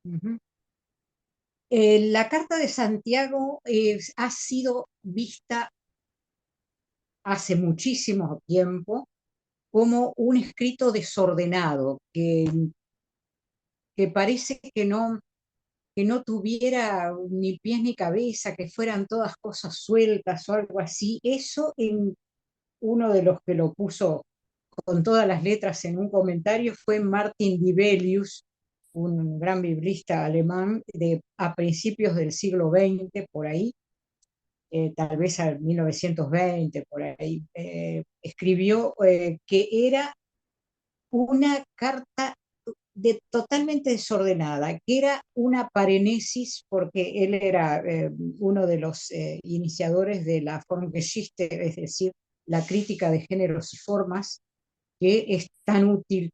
Ujú. La Carta de Santiago ha sido vista hace muchísimo tiempo como un escrito desordenado, que parece que no tuviera ni pies ni cabeza, que fueran todas cosas sueltas o algo así. Eso en uno de los que lo puso con todas las letras en un comentario fue Martin Dibelius, un gran biblista alemán a principios del siglo XX, por ahí, tal vez al 1920, por ahí, escribió que era una carta totalmente desordenada, que era una parenesis, porque él era uno de los iniciadores de la Formgeschichte, es decir, la crítica de géneros y formas, que es tan útil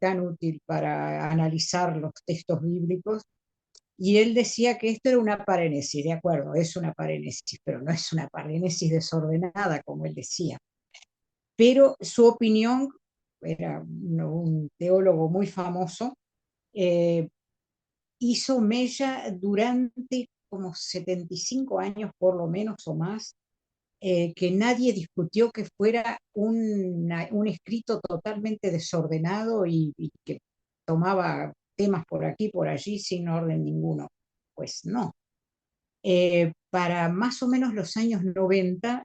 para analizar los textos bíblicos. Y él decía que esto era una parenesis, de acuerdo, es una parenesis, pero no es una parenesis desordenada, como él decía. Pero su opinión, era un teólogo muy famoso, eh, hizo mella durante como 75 años por lo menos o más, que nadie discutió que fuera un escrito totalmente desordenado y que tomaba temas por aquí, por allí, sin orden ninguno. Pues no. Para más o menos los años 90,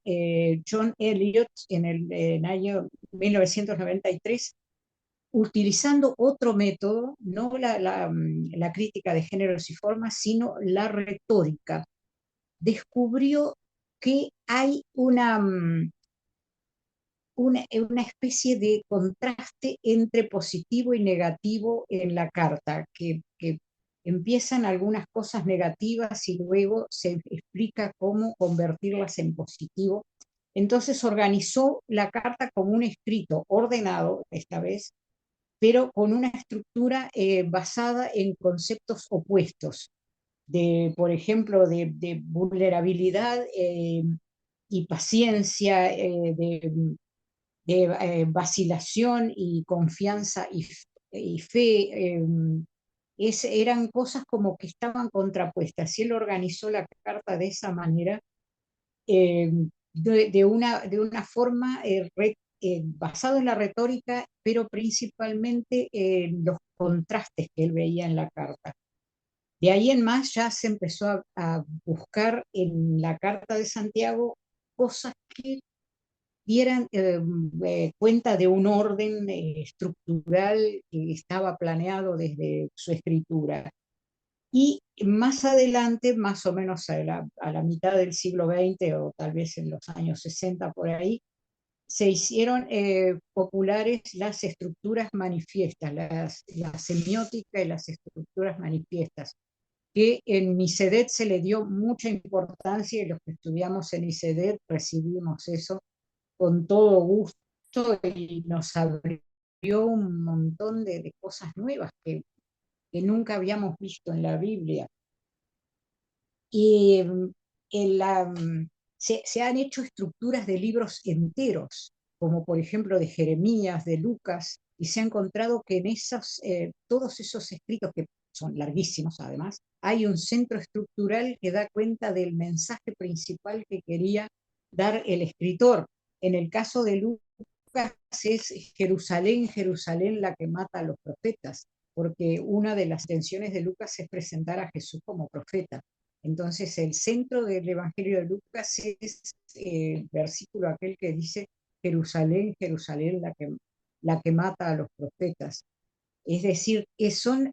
John Eliot, en el año 1993, utilizando otro método, no la crítica de géneros y formas, sino la retórica, descubrió que hay una especie de contraste entre positivo y negativo en la carta, que empiezan algunas cosas negativas y luego se explica cómo convertirlas en positivo. Entonces organizó la carta como un escrito ordenado, esta vez, pero con una estructura basada en conceptos opuestos, por ejemplo, de vulnerabilidad y paciencia, de vacilación y confianza y fe. Eran cosas como que estaban contrapuestas. Y él organizó la carta de esa manera, eh, de una forma basado en la retórica, pero principalmente en los contrastes que él veía en la carta. De ahí en más ya se empezó a buscar en la Carta de Santiago cosas que dieran cuenta de un orden estructural que estaba planeado desde su escritura. Y más adelante, más o menos a la mitad del siglo XX o tal vez en los años 60 por ahí, se hicieron populares las estructuras manifiestas, la semiótica y las estructuras manifiestas, que en Misedet se le dio mucha importancia y los que estudiamos en Misedet recibimos eso con todo gusto y nos abrió un montón de cosas nuevas que nunca habíamos visto en la Biblia. Y en se han hecho estructuras de libros enteros, como por ejemplo de Jeremías, de Lucas, y se ha encontrado que en todos esos escritos, que son larguísimos además, hay un centro estructural que da cuenta del mensaje principal que quería dar el escritor. En el caso de Lucas es Jerusalén, Jerusalén la que mata a los profetas, porque una de las intenciones de Lucas es presentar a Jesús como profeta. Entonces, el centro del Evangelio de Lucas es el versículo aquel que dice, Jerusalén, Jerusalén, la que mata a los profetas. Es decir, que son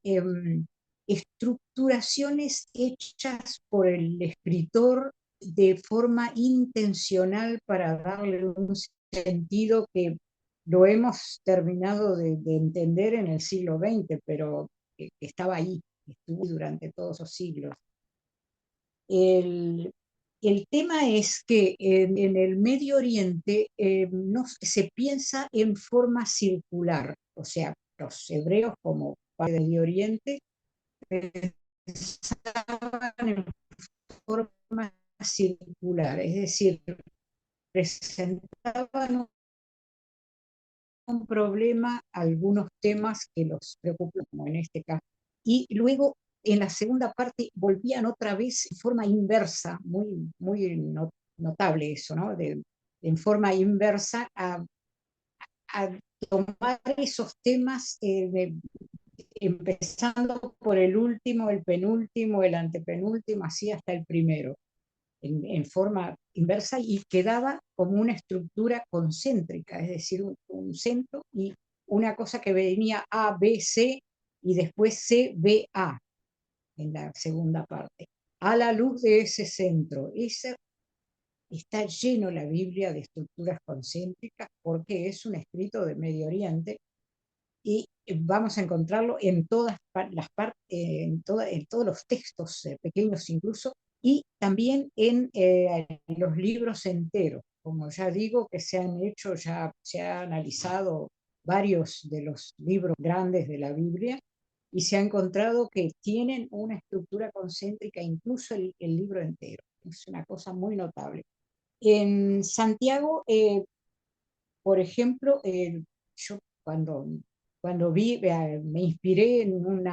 estructuraciones hechas por el escritor de forma intencional para darle un sentido que lo hemos terminado de entender en el siglo XX, pero que estaba ahí, estuvo durante todos esos siglos. El, el tema es que en el Medio Oriente no se piensa en forma circular, o sea, los hebreos como padres del Medio Oriente pensaban en forma circular, es decir, presentaban un problema, algunos temas que los preocupan, como en este caso, y luego en la segunda parte volvían otra vez en forma inversa, muy notable eso, ¿no? En forma inversa a tomar esos temas, empezando por el último, el penúltimo, el antepenúltimo, así hasta el primero, en forma inversa, y quedaba como una estructura concéntrica, es decir, un centro y una cosa que venía A, B, C, y después C, B, A, en la segunda parte. A la luz de ese centro. Está lleno la Biblia de estructuras concéntricas porque es un escrito de Medio Oriente y vamos a encontrarlo en todas las partes, en todos los textos pequeños incluso, y también en los libros enteros. Como ya digo, que se han hecho, ya se ha analizado varios de los libros grandes de la Biblia y se ha encontrado que tienen una estructura concéntrica, incluso el libro entero. Es una cosa muy notable. En Santiago, por ejemplo, yo cuando me inspiré en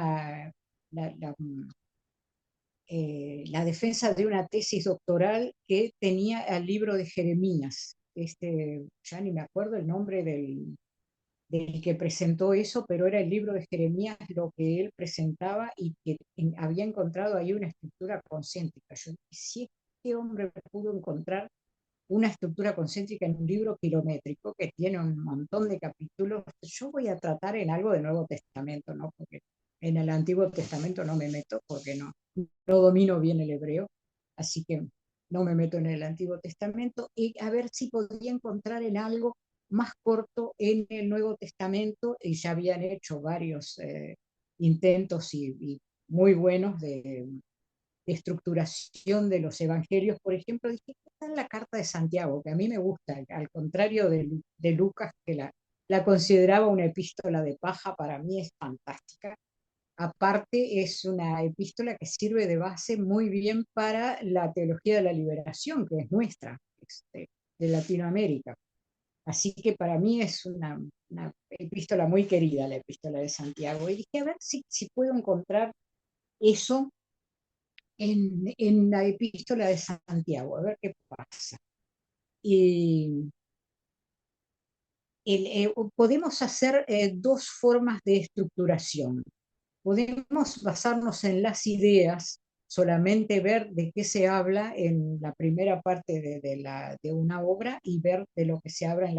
la defensa de una tesis doctoral que tenía el libro de Jeremías. Ya ni me acuerdo el nombre del que presentó eso, pero era el libro de Jeremías lo que él presentaba y que había encontrado ahí una estructura concéntrica. Yo dije, si este hombre pudo encontrar una estructura concéntrica en un libro kilométrico que tiene un montón de capítulos. Yo voy a tratar en algo de Nuevo Testamento, ¿no? Porque en el Antiguo Testamento no me meto porque no domino bien el hebreo, así que no me meto en el Antiguo Testamento, y a ver si podía encontrar en algo más corto en el Nuevo Testamento, y ya habían hecho varios intentos y muy buenos de estructuración de los evangelios. Por ejemplo, dije, está en la carta de Santiago, que a mí me gusta, al contrario de Lucas, que la consideraba una epístola de paja, para mí es fantástica. Aparte, es una epístola que sirve de base muy bien para la teología de la liberación, que es nuestra, de Latinoamérica. Así que para mí es una epístola muy querida, la epístola de Santiago. Y dije, a ver si puedo encontrar eso en la epístola de Santiago, a ver qué pasa. Y podemos hacer dos formas de estructuración. Podemos basarnos en las ideas, solamente ver de qué se habla en la primera parte de una obra y ver de lo que se habla en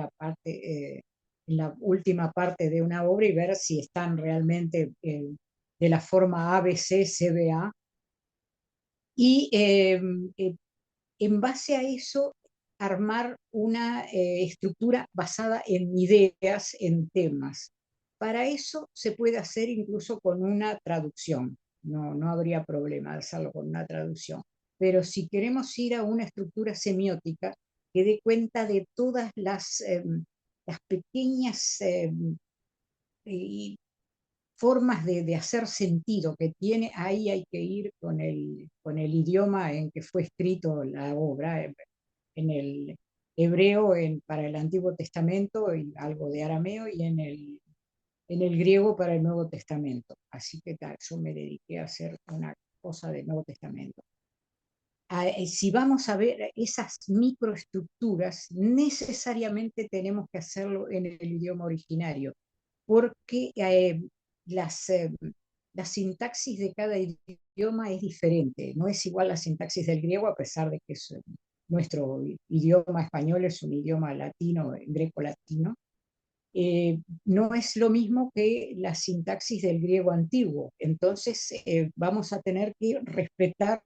la última parte de una obra, y ver si están realmente de la forma ABC, CBA. Y en base a eso armar una estructura basada en ideas, en temas. Para eso se puede hacer incluso con una traducción, no habría problema de hacerlo con una traducción. Pero si queremos ir a una estructura semiótica que dé cuenta de todas las pequeñas formas de hacer sentido que tiene, ahí hay que ir con el idioma en que fue escrito la obra, en el hebreo para el Antiguo Testamento y algo de arameo, y en el griego para el Nuevo Testamento. Así que tal, yo me dediqué a hacer una cosa del Nuevo Testamento. Si vamos a ver esas microestructuras, necesariamente tenemos que hacerlo en el idioma originario, porque la sintaxis de cada idioma es diferente. No es igual la sintaxis del griego, a pesar de que nuestro idioma español es un idioma latino, greco-latino. No es lo mismo que la sintaxis del griego antiguo. Entonces, vamos a tener que respetar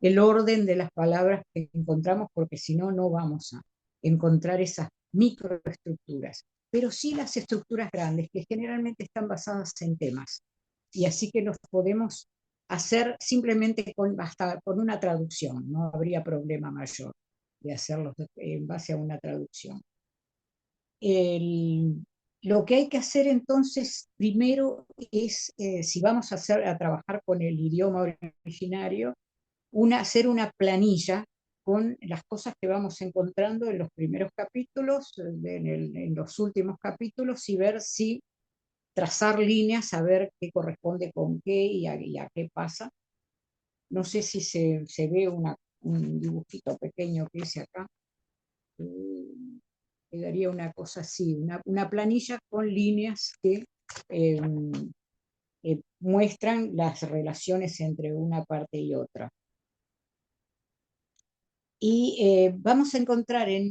el orden de las palabras que encontramos, porque si no, no vamos a encontrar esas microestructuras. Pero sí las estructuras grandes, que generalmente están basadas en temas. Y así que los podemos hacer simplemente hasta con una traducción. No habría problema mayor de hacerlos en base a una traducción. El, lo que hay que hacer entonces primero es, si vamos a trabajar con el idioma originario, hacer una planilla con las cosas que vamos encontrando en los primeros capítulos, en los últimos capítulos, y ver si trazar líneas, a ver qué corresponde con qué y a qué pasa. No sé si se ve un dibujito pequeño que hice acá. Quedaría una cosa así, una planilla con líneas que eh, muestran las relaciones entre una parte y otra. Y vamos a encontrar en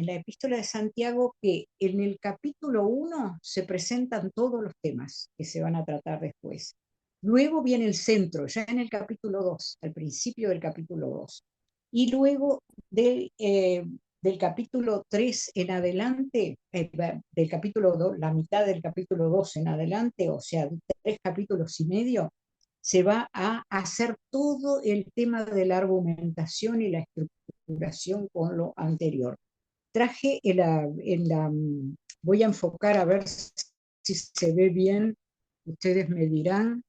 la epístola de Santiago que en el capítulo 1 se presentan todos los temas que se van a tratar después. Luego viene el centro, ya en el capítulo 2, al principio del capítulo 2. Y luego del capítulo 3 en adelante, del capítulo 2, la mitad del capítulo 2 en adelante, o sea, 3 capítulos y medio, se va a hacer todo el tema de la argumentación y la estructuración con lo anterior. Traje voy a enfocar a ver si se ve bien, ustedes me dirán,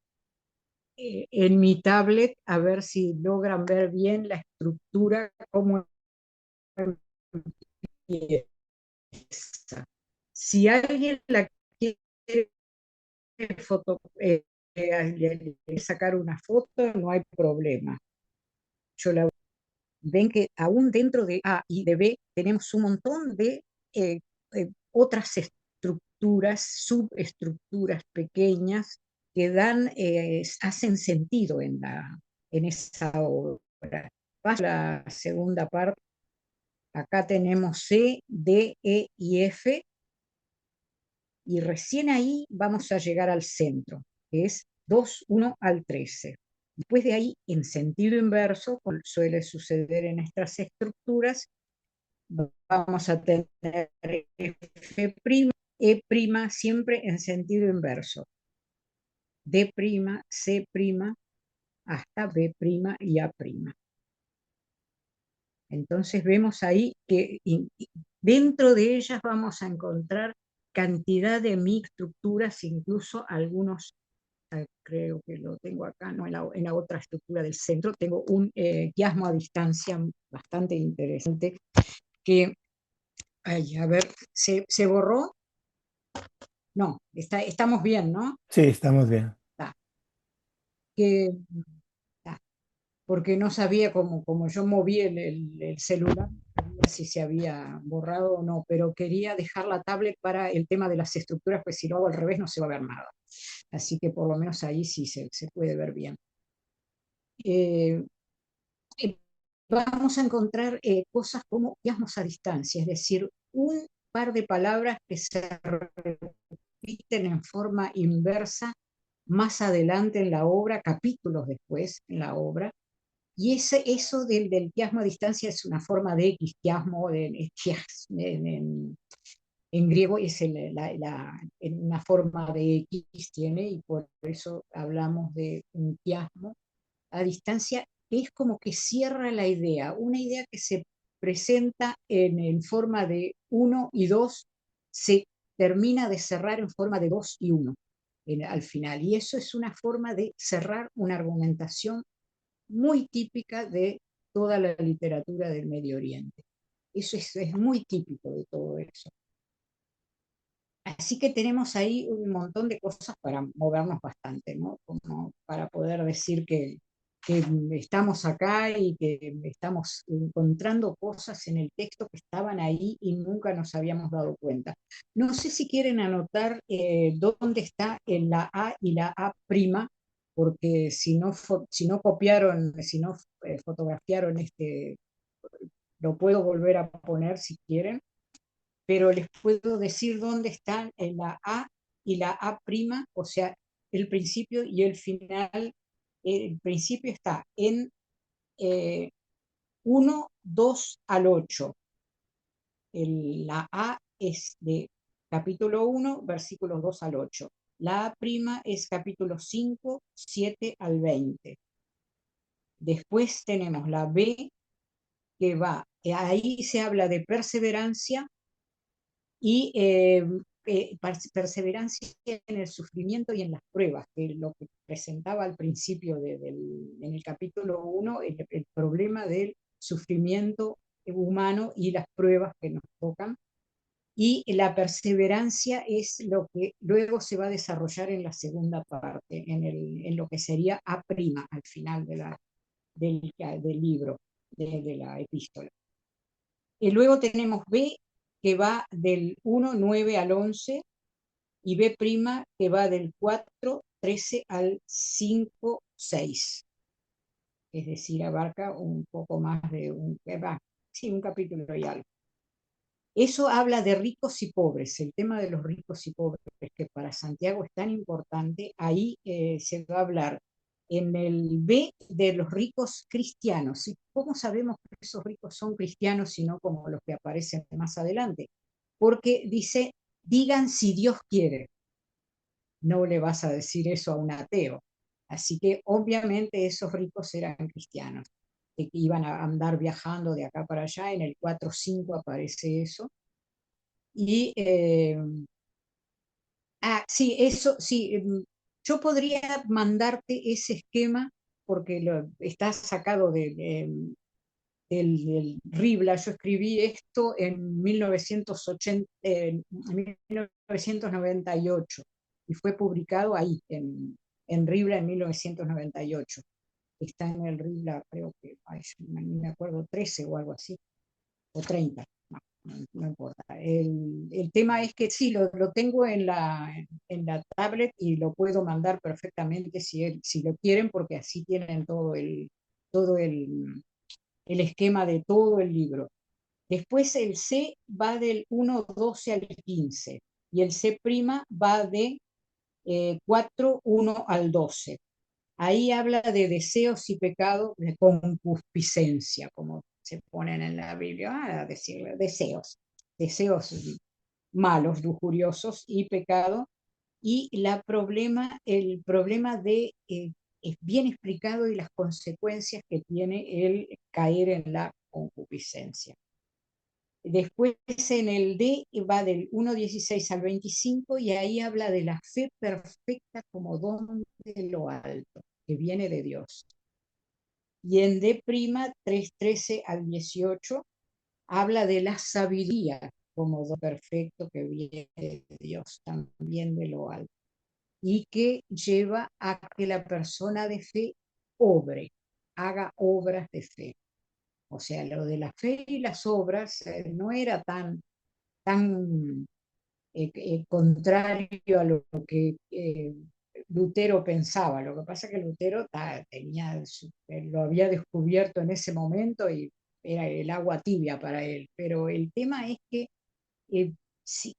en mi tablet, a ver si logran ver bien la estructura, cómo empieza. Si alguien la quiere foto, sacar una foto, no hay problema. Yo la ven que aún dentro de A y de B tenemos un montón de otras estructuras, subestructuras pequeñas que hacen sentido en esa obra. Paso a la segunda parte. Acá tenemos C, D, E y F, y recién ahí vamos a llegar al centro, que es 2, 1 al 13. Después de ahí, en sentido inverso, como suele suceder en estas estructuras, vamos a tener F', E' siempre en sentido inverso, D', C', hasta B' y A'. Entonces vemos ahí que dentro de ellas vamos a encontrar cantidad de microestructuras, incluso algunos, creo que lo tengo acá, no, en la otra estructura del centro, tengo un quiasmo a distancia bastante interesante que, ay, a ver, ¿se borró? No, estamos bien, ¿no? Sí, estamos bien. Está. Que, está. Porque no sabía como yo moví el celular, no sabía si se había borrado o no, pero quería dejar la tablet para el tema de las estructuras, pues si lo hago al revés no se va a ver nada. Así que por lo menos ahí sí se puede ver bien. Eh, eh, Vamos a encontrar cosas como quiasmos a distancia, es decir, un par de palabras que se repiten en forma inversa más adelante en la obra, capítulos después en la obra. Y eso del quiasmo a distancia es una forma de quiasmo, en griego es una forma de X tiene, y por eso hablamos de un quiasmo a distancia, que es como que cierra la idea, una idea que se presenta en forma de uno y dos, se termina de cerrar en forma de 2 y 1 al final. Y eso es una forma de cerrar una argumentación muy típica de toda la literatura del Medio Oriente. Eso es muy típico de todo eso. Así que tenemos ahí un montón de cosas para movernos bastante, ¿no? Como para poder decir que estamos acá y que estamos encontrando cosas en el texto que estaban ahí y nunca nos habíamos dado cuenta. No sé si quieren anotar dónde está en la A y la A', porque si no copiaron, si no fotografiaron lo puedo volver a poner si quieren, pero les puedo decir dónde están en la A y la A', o sea, el principio y el final. El principio está en 1, 2 al 8. La A es de capítulo 1, versículos 2 al 8. La A' es capítulo 5, 7 al 20. Después tenemos la B, que ahí se habla de perseverancia y perseverancia en el sufrimiento y en las pruebas, que es lo que presentaba al principio en el capítulo 1, el problema del sufrimiento humano y las pruebas que nos tocan. Y la perseverancia es lo que luego se va a desarrollar en la segunda parte, en lo que sería A' al final del libro, de la epístola. Y luego tenemos B, que va del 1, 9 al 11, y B' que va del 4, 13 al 5, 6. Es decir, abarca un poco más de un capítulo y algo. Eso habla de ricos y pobres, el tema de los ricos y pobres, que para Santiago es tan importante. Ahí se va a hablar en el B de los ricos cristianos. ¿Y cómo sabemos que esos ricos son cristianos y no como los que aparecen más adelante? Porque dice, digan si Dios quiere. No le vas a decir eso a un ateo. Así que obviamente esos ricos eran cristianos, que iban a andar viajando de acá para allá. En el 4-5 aparece eso. Y, sí, eso, sí, yo podría mandarte ese esquema porque está sacado del Ribla. Yo escribí esto en 1980, 1998 y fue publicado ahí, en Ribla en 1998. Está en el Ribla, creo que, no me acuerdo, 13 o algo así, o 30. No importa. El tema es que sí, lo tengo en la tablet y lo puedo mandar perfectamente si lo quieren, porque así tienen todo el esquema de todo el libro. Después el C va del 1-12 al 15 y el C' va de 4-1 al 12. Ahí habla de deseos y pecados, de concupiscencia, como se ponen en la Biblia, decir deseos malos, lujuriosos y pecado. Y el problema es bien explicado y las consecuencias que tiene el caer en la concupiscencia. Después en el D va del 1:16 al 25 y ahí habla de la fe perfecta como don de lo alto, que viene de Dios. Y en D', 3:13 al 18, habla de la sabiduría como don perfecto que viene de Dios, también de lo alto, y que lleva a que la persona de fe haga obras de fe. O sea, lo de la fe y las obras no era tan contrario a lo que Lutero pensaba. Lo que pasa es que Lutero lo había descubierto en ese momento y era el agua tibia para él. Pero el tema es que eh, si,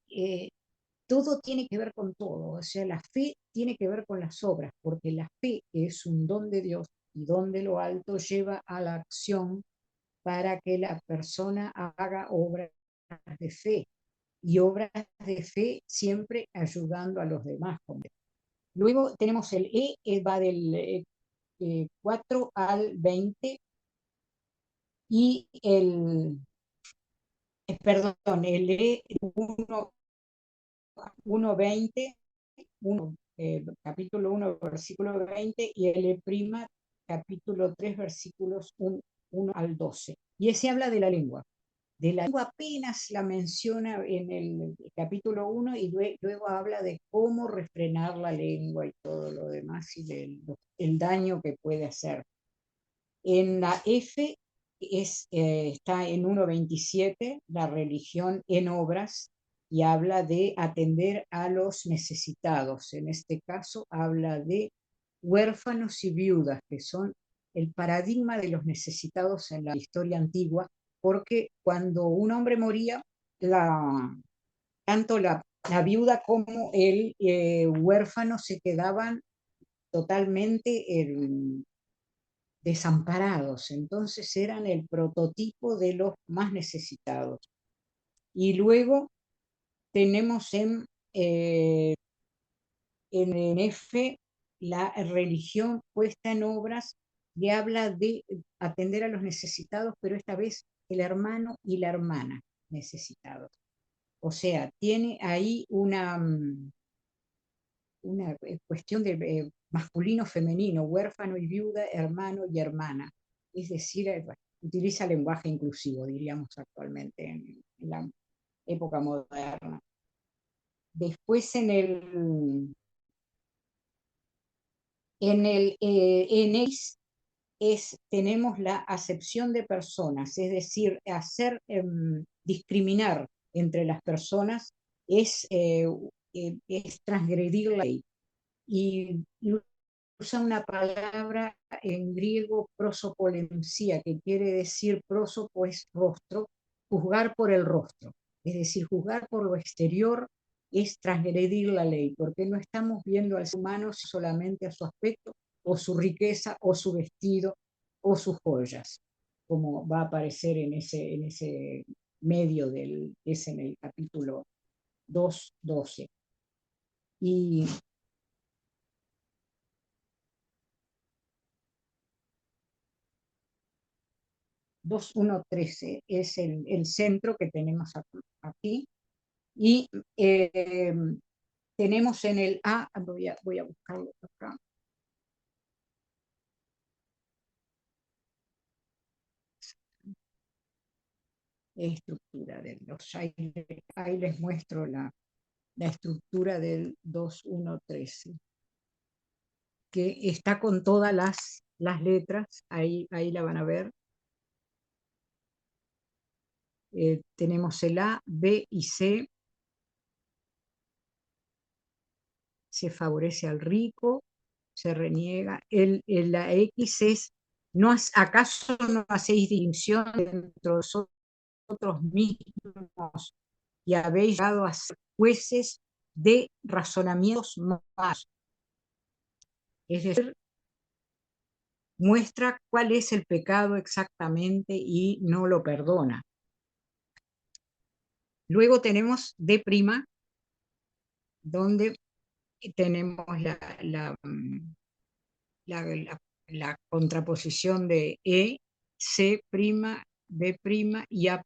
todo tiene que ver con todo. O sea, la fe tiene que ver con las obras, porque la fe es un don de Dios y don de lo alto lleva a la acción para que la persona haga obras de fe, y obras de fe siempre ayudando a los demás. Luego tenemos el va del 4 al 20 y perdón, el E 1:20, capítulo 1, versículo 20, y el E', capítulo 3, versículos 1 al 12. Y ese habla de la lengua. De la lengua apenas la menciona en el capítulo 1 y luego habla de cómo refrenar la lengua y todo lo demás y el daño que puede hacer. En la F está en 1:27, la religión en obras, y habla de atender a los necesitados. En este caso habla de huérfanos y viudas, que son el paradigma de los necesitados en la historia antigua, porque cuando un hombre moría, tanto la viuda como el huérfano se quedaban totalmente desamparados. Entonces eran el prototipo de los más necesitados. Y luego tenemos en F la religión puesta en obras, que habla de atender a los necesitados, pero esta vez el hermano y la hermana necesitados. O sea, tiene ahí una cuestión de masculino-femenino, huérfano y viuda, hermano y hermana. Es decir, utiliza lenguaje inclusivo, diríamos actualmente en época moderna. Después tenemos la acepción de personas, es decir, discriminar entre las personas es transgredir la ley. Y usa una palabra en griego prosopolencia, que quiere decir prosopo es rostro, juzgar por el rostro. Es decir, juzgar por lo exterior es transgredir la ley, porque no estamos viendo al ser humano solamente a su aspecto, o su riqueza, o su vestido, o sus joyas, como va a aparecer en ese medio es en el capítulo 2:12. Y 2:1:13 es el centro que tenemos aquí. Y tenemos en el A, voy a buscarlo acá. Estructura del 2. Ahí les muestro la estructura del 2:1:13, que está con todas las letras, ahí la van a ver. Tenemos el A, B y C. Se favorece al rico, se reniega. La X es, ¿acaso no hacéis distinción entre vosotros mismos y habéis llegado a ser jueces de razonamientos más? Es decir, muestra cuál es el pecado exactamente y no lo perdona. Luego tenemos D', donde tenemos la contraposición de E, C', B' y A',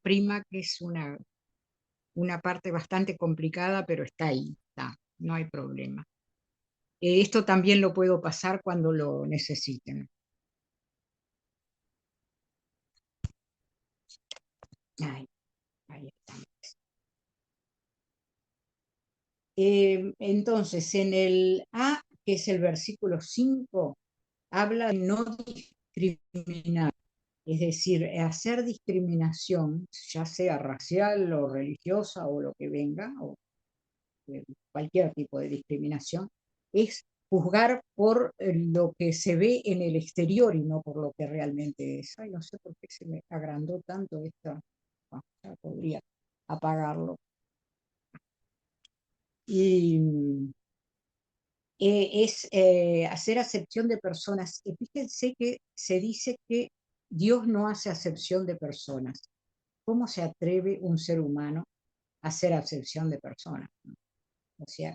que es una parte bastante complicada, pero está ahí, está, no hay problema. Esto también lo puedo pasar cuando lo necesiten. Ahí está. Entonces, en el A, que es el versículo 5, habla de no discriminar, es decir, hacer discriminación, ya sea racial o religiosa o lo que venga, o cualquier tipo de discriminación, es juzgar por lo que se ve en el exterior y no por lo que realmente es. Ay, no sé por qué se me agrandó tanto esta. Ya podría apagarlo. Y hacer acepción de personas. Fíjense que se dice que Dios no hace acepción de personas. ¿Cómo se atreve un ser humano a hacer acepción de personas? O sea,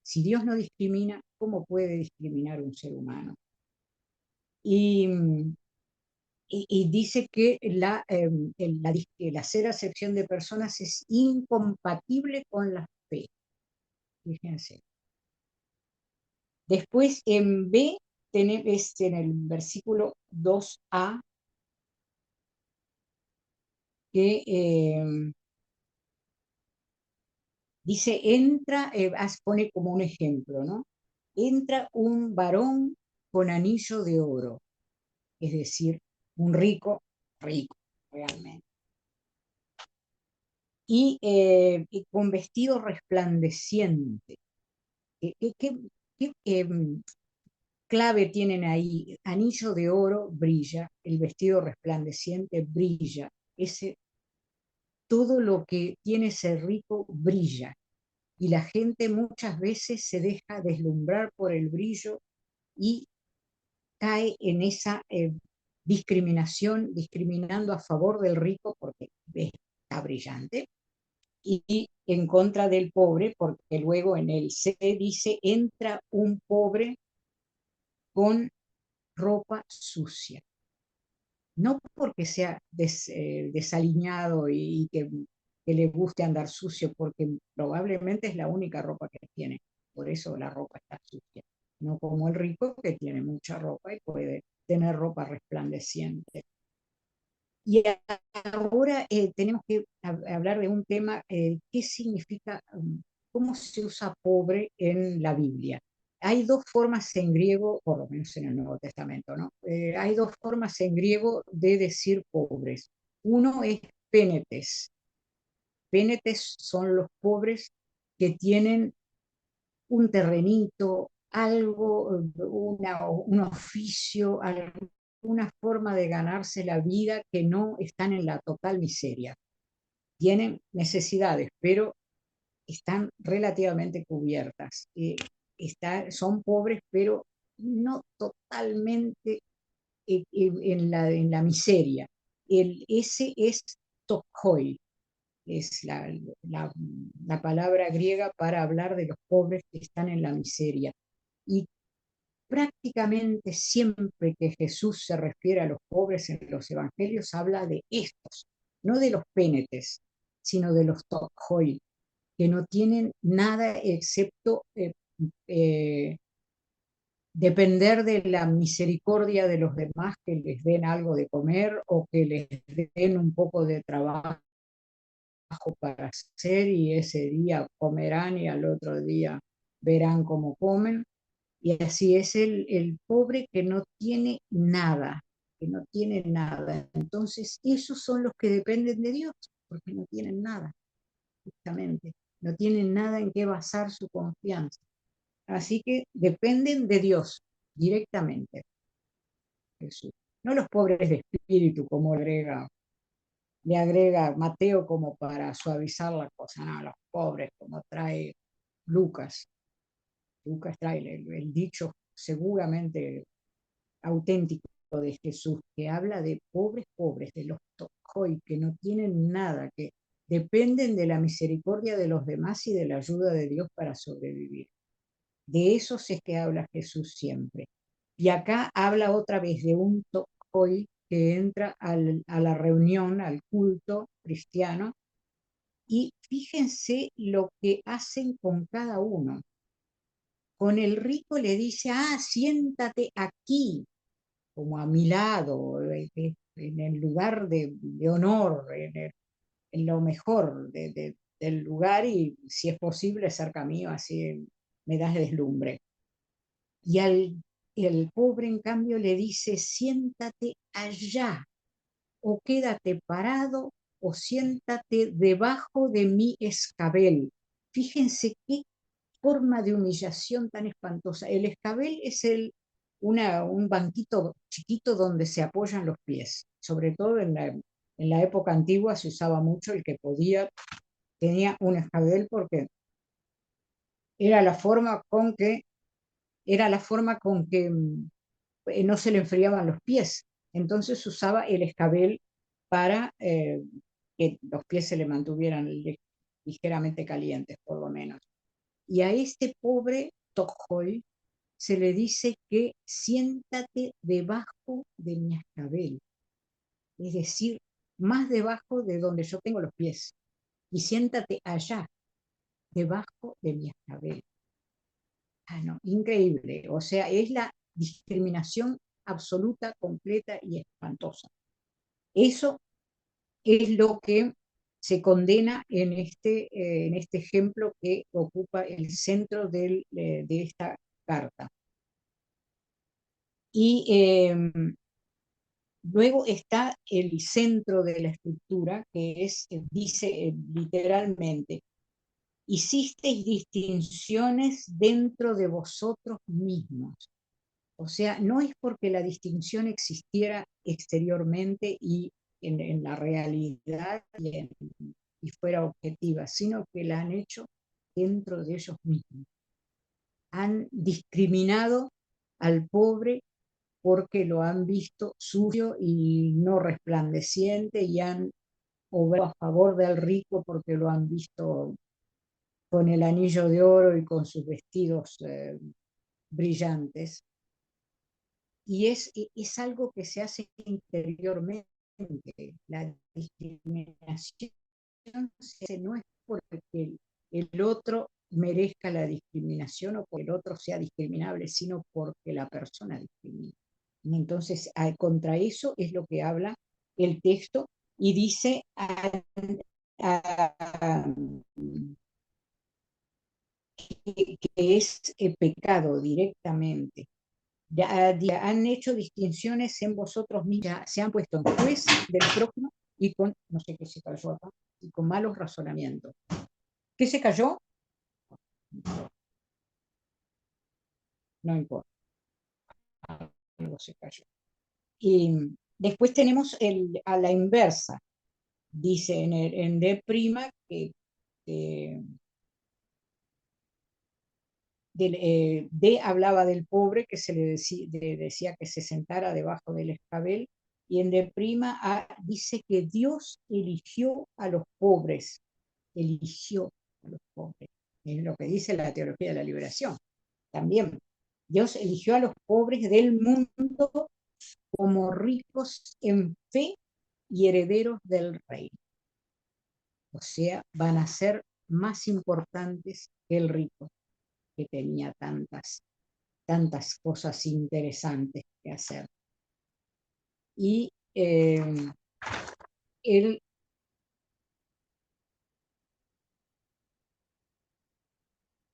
si Dios no discrimina, ¿cómo puede discriminar un ser humano? Y, y dice que el hacer acepción de personas es incompatible con la fe. Fíjense. Después en B, tenemos en el versículo 2a, que dice, pone como un ejemplo, ¿no? Entra un varón con anillo de oro, es decir, un rico, rico, realmente. Y con vestido resplandeciente. ¿Qué clave tienen ahí? Anillo de oro brilla, el vestido resplandeciente brilla. Todo lo que tiene ese rico brilla. Y la gente muchas veces se deja deslumbrar por el brillo y cae en esa discriminación, discriminando a favor del rico porque está brillante, y en contra del pobre, porque luego en el C dice, entra un pobre con ropa sucia. No porque sea desaliñado y que le guste andar sucio, porque probablemente es la única ropa que tiene, por eso la ropa está sucia. No como el rico, que tiene mucha ropa y puede tener ropa resplandeciente. Y ahora tenemos que hablar de un tema, ¿qué significa, cómo se usa pobre en la Biblia? Hay dos formas en griego, por lo menos en el Nuevo Testamento, ¿no? Hay dos formas en griego de decir pobres. Uno es pénetes. Pénetes son los pobres que tienen un terrenito, algo, un oficio, alguna forma de ganarse la vida que no están en la total miseria. Tienen necesidades, pero están relativamente cubiertas. Son pobres, pero no totalmente en la miseria. Ese es tokhoi, es la palabra griega para hablar de los pobres que están en la miseria. Y prácticamente siempre que Jesús se refiere a los pobres en los evangelios, habla de estos, no de los pénetes, sino de los tokhoi, que no tienen nada excepto depender de la misericordia de los demás, que les den algo de comer o que les den un poco de trabajo para hacer, y ese día comerán y al otro día verán cómo comen. Y así es el pobre que no tiene nada, que no tiene nada. Entonces, esos son los que dependen de Dios, porque no tienen nada, justamente. No tienen nada en qué basar su confianza. Así que dependen de Dios directamente, Jesús. No los pobres de espíritu, como le agrega Mateo como para suavizar la cosa. No, los pobres, como trae Lucas. Lucas trae el dicho seguramente auténtico de Jesús, que habla de pobres, pobres, de los tokoi, que no tienen nada, que dependen de la misericordia de los demás y de la ayuda de Dios para sobrevivir. De esos es que habla Jesús siempre. Y acá habla otra vez de un tokoi que entra a la reunión, al culto cristiano, y fíjense lo que hacen con cada uno. Con el rico le dice, siéntate aquí, como a mi lado, en el lugar de honor, en lo mejor del lugar, y si es posible cerca mío, así me das deslumbre. Y el pobre, en cambio, le dice, siéntate allá, o quédate parado, o siéntate debajo de mi escabel. Fíjense qué forma de humillación tan espantosa. El escabel es un banquito chiquito donde se apoyan los pies. Sobre todo en la época antigua se usaba mucho, el que podía tenía un escabel, porque era la forma con que, era la forma con que no se le enfriaban los pies. Entonces usaba el escabel para que los pies se le mantuvieran ligeramente calientes, por lo menos. Y a este pobre Tojoy se le dice que siéntate debajo de mi escabel, es decir, más debajo de donde yo tengo los pies, y siéntate allá, debajo de mi escabel. No, increíble, o sea, es la discriminación absoluta, completa y espantosa. Eso es lo que se condena en este ejemplo que ocupa el centro de esta carta. Y luego está el centro de la estructura, que dice literalmente, hicisteis distinciones dentro de vosotros mismos. O sea, no es porque la distinción existiera exteriormente y en la realidad y fuera objetiva, sino que la han hecho dentro de ellos mismos. Han discriminado al pobre porque lo han visto sucio y no resplandeciente, y han obrado a favor del rico porque lo han visto con el anillo de oro y con sus vestidos brillantes. Y es algo que se hace interiormente. La discriminación no es porque el otro merezca la discriminación o porque el otro sea discriminable, sino porque la persona discrimina. Entonces, contra eso es lo que habla el texto y dice que es pecado directamente. Ya han hecho distinciones en vosotros mismos, ya se han puesto en juez del prójimo y con, no sé qué se cayó acá, y con malos razonamientos. ¿Qué se cayó? No importa, algo se cayó. Y después tenemos a la inversa, dice en D' que D hablaba del pobre que se le decía que se sentara debajo del escabel, y en D' dice que Dios eligió a los pobres, eligió a los pobres. Es lo que dice la teología de la liberación. También Dios eligió a los pobres del mundo como ricos en fe y herederos del reino. O sea, van a ser más importantes que el rico, que tenía tantas cosas interesantes que hacer. Y él,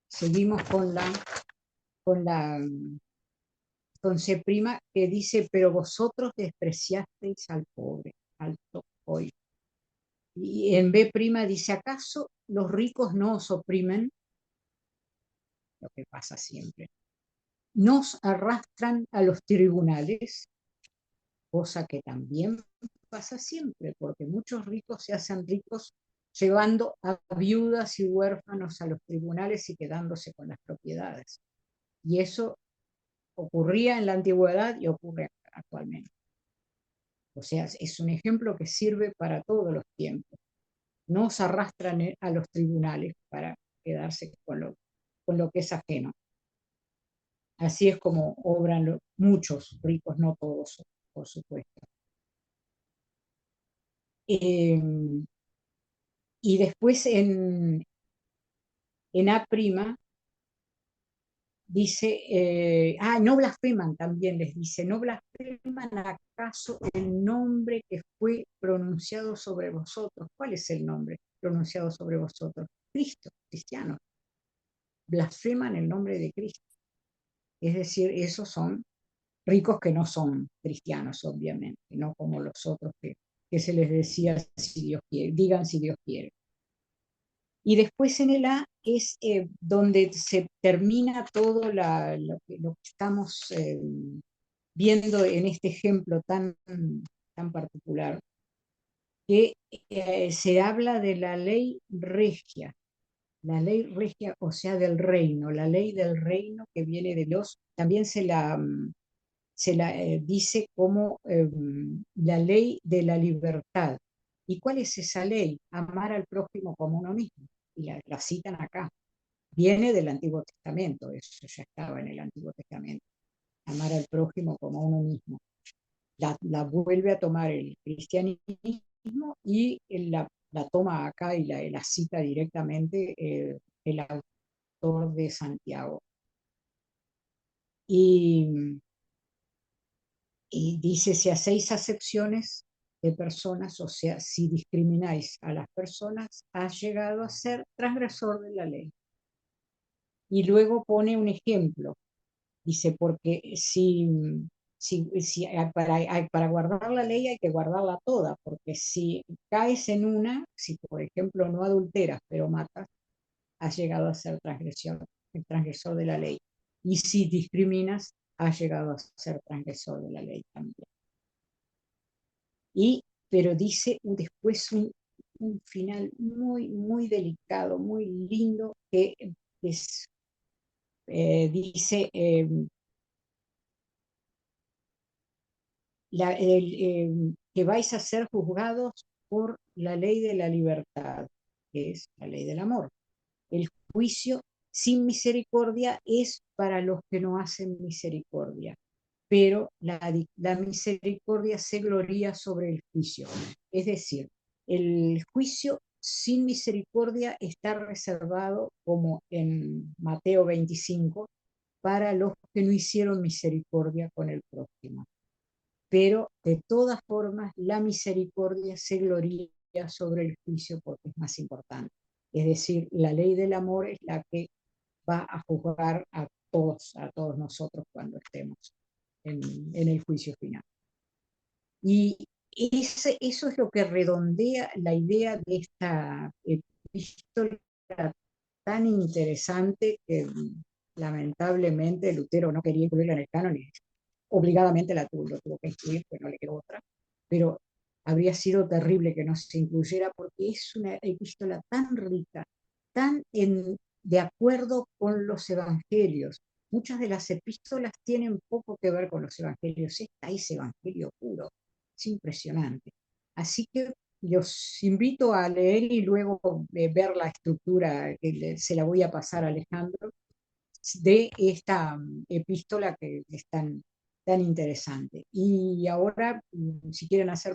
seguimos con C', que dice, pero vosotros despreciasteis al pobre, alto hoy. Y en B' dice, ¿acaso los ricos no os oprimen? Lo que pasa siempre. Nos arrastran a los tribunales, cosa que también pasa siempre, porque muchos ricos se hacen ricos llevando a viudas y huérfanos a los tribunales y quedándose con las propiedades. Y eso ocurría en la antigüedad y ocurre actualmente. O sea, es un ejemplo que sirve para todos los tiempos. No se arrastran a los tribunales para quedarse con lo que es ajeno. Así es como obran muchos ricos, no todos, por supuesto. Eh, y después en A' dice, no blasfeman también, les dice, no blasfeman acaso el nombre que fue pronunciado sobre vosotros. ¿Cuál es el nombre pronunciado sobre vosotros? Cristo, cristianos. Blasfeman el nombre de Cristo. Es decir, esos son ricos que no son cristianos, obviamente, no como los otros que se les decía si Dios quiere, digan si Dios quiere. Y después en el A es donde se termina todo lo que estamos viendo en este ejemplo tan particular, que se habla de la ley regia, o sea, del reino, la ley del reino que viene de Dios, también se la dice como la ley de la libertad. ¿Y cuál es esa ley? Amar al prójimo como uno mismo. Y la citan acá. Viene del Antiguo Testamento, eso ya estaba en el Antiguo Testamento. Amar al prójimo como uno mismo. La vuelve a tomar el cristianismo y la toma acá y la cita directamente el autor de Santiago. Y Y dice, si hacéis acepciones de personas, o sea, si discrimináis a las personas, has llegado a ser transgresor de la ley. Y luego pone un ejemplo. Dice, porque si para guardar la ley hay que guardarla toda, porque si caes en una, si por ejemplo no adulteras, pero matas, has llegado a ser el transgresor de la ley. Y si discriminas, has llegado a ser transgresor de la ley también. Pero dice después un final muy, muy delicado, muy lindo, que dice, que vais a ser juzgados por la ley de la libertad, que es la ley del amor. El juicio sin misericordia es para los que no hacen misericordia, pero la misericordia se gloría sobre el juicio. Es decir, el juicio sin misericordia está reservado, como en Mateo 25, para los que no hicieron misericordia con el prójimo. pero de todas formas la misericordia se gloria sobre el juicio porque es más importante. Es decir, la ley del amor es la que va a juzgar a todos nosotros cuando estemos en el juicio final. Y eso es lo que redondea la idea de esta epístola tan interesante que lamentablemente Lutero no quería incluirla en el canon y obligadamente lo tuvo que incluir, pues no le quedó otra, pero habría sido terrible que no se incluyera porque es una epístola tan rica, de acuerdo con los evangelios. Muchas de las epístolas tienen poco que ver con los evangelios. Esta es evangelio puro. Es impresionante. Así que los invito a leer y luego ver la estructura que se la voy a pasar a Alejandro de esta epístola que es tan interesante. Y ahora, si quieren hacer